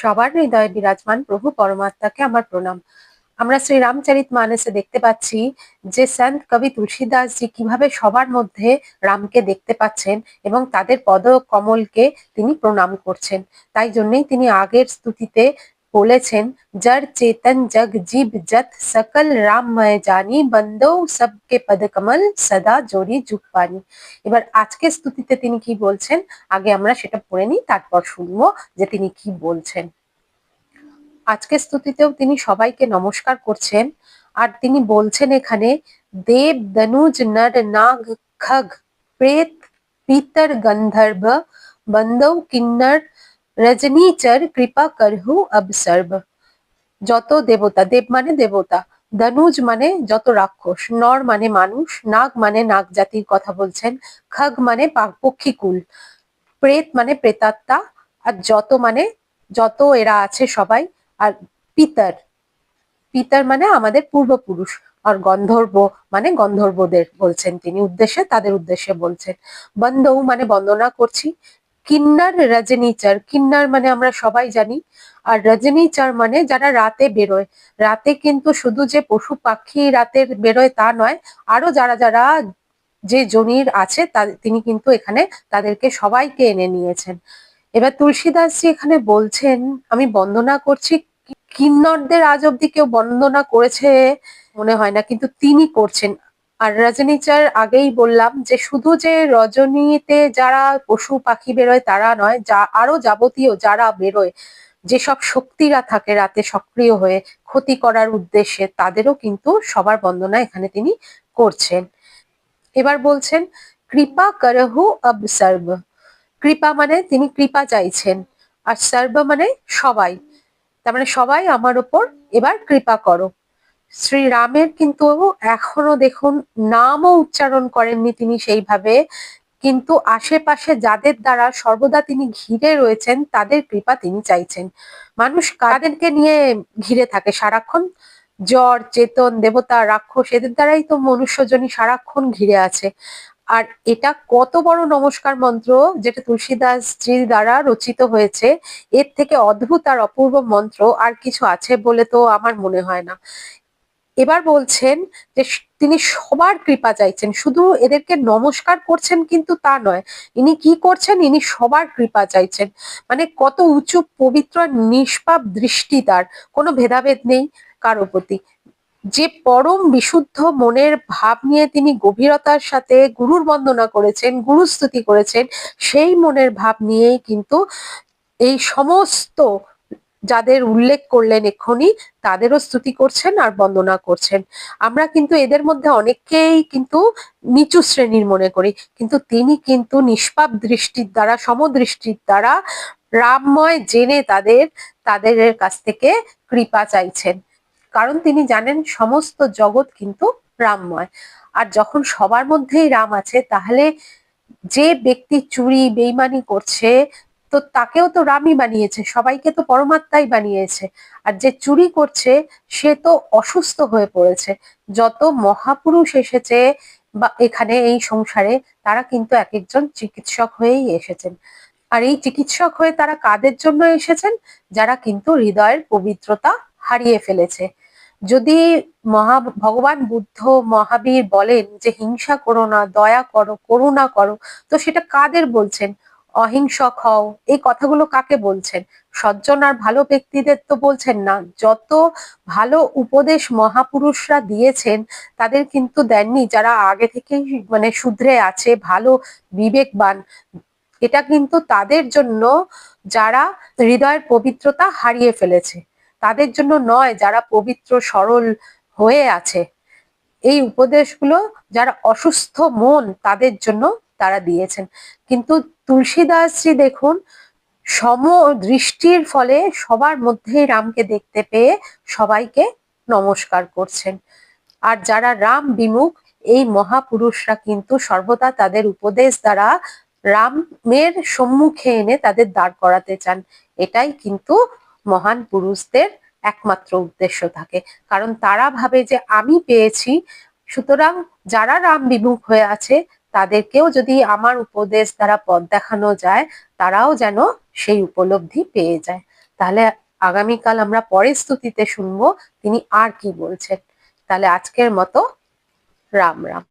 সবার হৃদয়ে বিরাজমান প্রভু পরমাত্মাকে আমার প্রণাম। আমরা শ্রী রামচরিতমানসে দেখতে পাচ্ছি যে সন্ত কবি তুলসীদাস জি কিভাবে সবার মধ্যে রামকে দেখতে পাচ্ছেন এবং তাদের পদ কমলকে তিনি প্রণাম করছেন। তাই জন্যই তিনি আগের স্তুতিতে বলেছেন, জড় চেতন জগ জীব যত সকল রামময় জানি বন্দো সবকে পদ কমল সদা জোরি যুগ পানি। এবার আজকের স্তুতিতে তিনি কি বলছেন, আগে আমরা সেটা পড়ে নিই, তারপর শুনবো যে তিনি কি বলছেন। আজকের স্তুতিতেও তিনি সবাইকে নমস্কার করছেন আর তিনি বলছেন এখানে, দেব দনুজ নর নাগ খগ প্রেত পিতর গন্ধর্ব বন্দৌ কিন্নর রজনীচর কৃপা করহু অব সর্ব। যত দেবতা, দেব মানে দেবতা, ধনুজ মানে যত রাক্ষস, নর মানে মানুষ, নাগ মানে নাগ জাতির কথা বলছেন, খগ মানে পক্ষীকুল, প্রেত মানে প্রেতাত্মা, আর যত মানে যত এরা আছে সবাই, আর পিতর, পিতর মানে আমাদের পূর্বপুরুষ, আর গন্ধর্ব মানে গন্ধর্বদের বলছেন তিনি উদ্দেশ্যে, তাদের উদ্দেশ্যে বলছেন। বন্দৌ মানে বন্দনা করছি, কিন্নর রজনীচর, কিন্নর মানে আমরা সবাই জানি, আর রজনীচর মানে যারা রাতে বেরোয়। রাতে কিন্তু শুধু যে পশু পাখি রাতে বেরোয় তা নয়, আরো যারা যারা যে জনির আছে তিনি কিন্তু এখানে তাদেরকে সবাইকে এনে নিয়েছেন। এবার তুলসীদাসজি এখানে বলছেন, আমি বন্দনা করছি, কিন্নরদের আজ অব্দি কেউ বন্দনা করেছে মনে হয় না, কিন্তু তিনি করছেন। আর রজনীচার আগেই বললাম যে শুধু যে রজনীতে যারা পশু পাখি বেরোয় তারা নয়, যা আরো যাবতীয় যারা বেরোয়, যেসব শক্তিরা থাকে রাতে সক্রিয় হয়ে ক্ষতি করার উদ্দেশ্যে, তাদেরও কিন্তু সবার বন্দনা এখানে তিনি করছেন। এবার বলছেন, কৃপা করহু অব সর্ব। কৃপা মানে তিনি কৃপা চাইছেন, আর সর্ব মানে সবাই, তার মানে সবাই আমার উপর এবার কৃপা করো। শ্রীরামের কিন্তু এখনো দেখুন নামও উচ্চারণ করেননি তিনি সেইভাবে, কিন্তু আশেপাশে যাদের দ্বারা সর্বদা তিনি ঘিরে রয়েছেন তাদের কৃপা তিনি চাইছেন। মানুষ কাদেরকে নিয়ে ঘিরে থাকে সারাক্ষণ? জড় চেতন দেবতা রাক্ষস, এদের দ্বারাই তো মনুষ্যজনী সারাক্ষণ ঘিরে আছে। আর এটা কত বড় নমস্কার মন্ত্র, যেটা তুলসীদাস জির দ্বারা রচিত হয়েছে, এর থেকে অদ্ভুত আর অপূর্ব মন্ত্র আর কিছু আছে বলে তো আমার মনে হয় না। এবার বলছেন যে তিনি সবার কৃপা চাইছেন, শুধু এদেরকে নমস্কার করছেন কিন্তু তা নয়, ইনি কি করছেন, ইনি সবার কৃপা চাইছেন। মানে কত উঁচু পবিত্র নিষ্পাপ দৃষ্টি তার, কোনো ভেদাভেদ নেই কারো প্রতি। যে পরম বিশুদ্ধ মনের ভাব নিয়ে তিনি গভীরতার সাথে গুরুর বন্দনা করেছেন, গুরু স্তুতি করেছেন, সেই মনের ভাব নিয়েই কিন্তু এই সমস্ত যাদের উল্লেখ করলেন এক্ষুনি তাদেরও স্তুতি করছেন আর বন্দনা করছেন। আমরা কিন্তু এদের মধ্যে অনেককেই কিন্তু নিচু শ্রেণীর মনে করি, কিন্তু তিনি কিন্তু নিষ্পাপ দৃষ্টির দ্বারা, সমদৃষ্টির দ্বারা রামময় জেনে তাদের কাছ থেকে কৃপা চাইছেন, কারণ তিনি জানেন সমস্ত জগৎ কিন্তু রামময়। আর যখন সবার মধ্যেই রাম আছে, তাহলে যে ব্যক্তি চুরি বেইমানি করছে, তো তাকেও তো রামই বানিয়েছে, সবাইকে তো পরমাত্মাই বানিয়েছে। আর যে চুরি করছে সে তো অসুস্থ হয়ে পড়েছে। যত মহাপুরুষ এসেছে বা এখানে এই সংসারে, তারা কিন্তু এক একজন চিকিৎসক হয়েই এসেছেন। আর এই চিকিৎসক হয়ে তারা কাদের জন্য এসেছেন? যারা কিন্তু হৃদয়ের পবিত্রতা হারিয়ে ফেলেছে। যদি ভগবান বুদ্ধ মহাবীর বলেন যে হিংসা করো না, দয়া করো, করুণা করো, তো সেটা কাদের বলছেন? অহিংসক হও, এই কথাগুলো কাকে বলছেন? সজ্জন আর ভালো ব্যক্তিদের তো বলছেন না। যত ভালো উপদেশ মহাপুরুষরা দিয়েছেন তাদের কিন্তু দেননি যারা আগে থেকেই মানে শুধরে আছে, ভালো বিবেকবান। এটা কিন্তু তাদের জন্য যারা হৃদয়ের পবিত্রতা হারিয়ে ফেলেছে, তাদের জন্য নয় যারা পবিত্র সরল হয়ে আছে। এই উপদেশগুলো যারা অসুস্থ মন তাদের জন্য তারা দিয়েছেন। কিন্তু তুলসীদাসজি দেখুন, সম দৃষ্টির ফলে সবার মধ্যেই রামকে দেখতে পেয়ে সবাইকে নমস্কার করছেন। আর যারা রাম বিমুখ, এই মহাপুরুষরা কিন্তু সর্বদা তাদের উপদেশ দ্বারা রামের সম্মুখে এনে তাদের দাঁড় করাতে চান। এটাই কিন্তু মহান পুরুষদের একমাত্র উদ্দেশ্য থাকে, কারণ তারা ভাবে যে আমি পেয়েছি, সুতরাং যারা রাম বিমুখ হয়ে আছে তাদেরকেও যদি আমার উপদেশ দ্বারা পথ দেখানো যায়, তারাও যেন সেই উপলব্ধি পেয়ে যায়। তাহলে আগামীকাল আমরা পরের স্তুতিতে শুনবো তিনি আর কি বলছেন। তাহলে আজকের মতো রাম রাম।